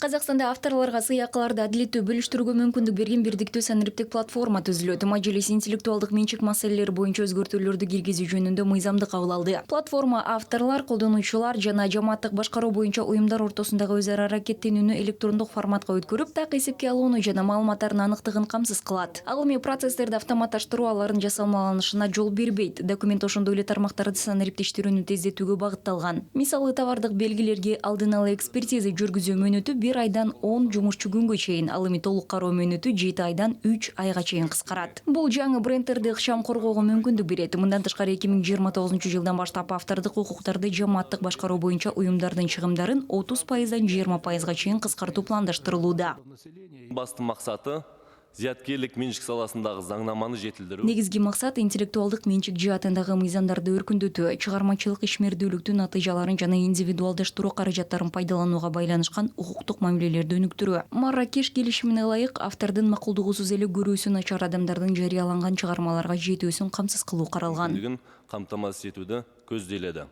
Қазақстанда авторларға сыйақыларды әділеттүү бөлүштүрүүгө мүмкүндүк берген бирдиктүү санариптик платформа түзүлөт. Мажилис интеллектуалдык менчик маселелери боюнча өзгөртүүлөрдү киргизүү жөнүндө мыйзамды кабыл алды. Платформа авторлар, колдонуучулар жана жамааттык башкаруу боюнча уюмдар ортосундагы өз ара аракеттенүүнү электрондук форматка өткөрүп, так эсепке алууну жана маалыматтардын аныктыгын камсыз кылат. Ал эми процесстерди автоматташтыруу, алардын жасалмаланышына жол бербейт. Документ ошондой эле тармактарды санариптештирүүнү тездетүүгө багытталган. Мисалы, товардык белгилерге алдын ала экспертиза жүргүзүү мөөнөтү 1 айдан 10 жумушчу күнгө чейин, ал эми толук кароо мөөнөтү 7 айдан 3 айга чейин кыскарат. Бул жаңы брендтерди ыкчам коргоого мүмкүндүк берет. Мындан тышкары 2029 жылдан баштап автордук укуктарды жамааттык башкаруу боюнча уюмдардын чыгымдарын 30%дан 20%га чейин кыскартуу пландаштырылууда. Басты максаты зияткерлик менчик саласындагы заңнаманы жетилдирүү. Негизги максат интеллектуалдык менчик жаатындагы мыйзамдарды өркүндөтүү, чыгармачылык ишмердүүлүктүн натыйжаларын жана индивидуалдаштыруу каражаттарын пайдаланууга байланышкан укуктук мамилелерди өнүктүрүү. Марракеш келишимине ылайык автордун макулдугусуз эле көрүүсү начар адамдардын жарыяланган чыгармаларга жетүүсүн камсыз кылуу каралган. Камтамасыз этүүдө көзделеді.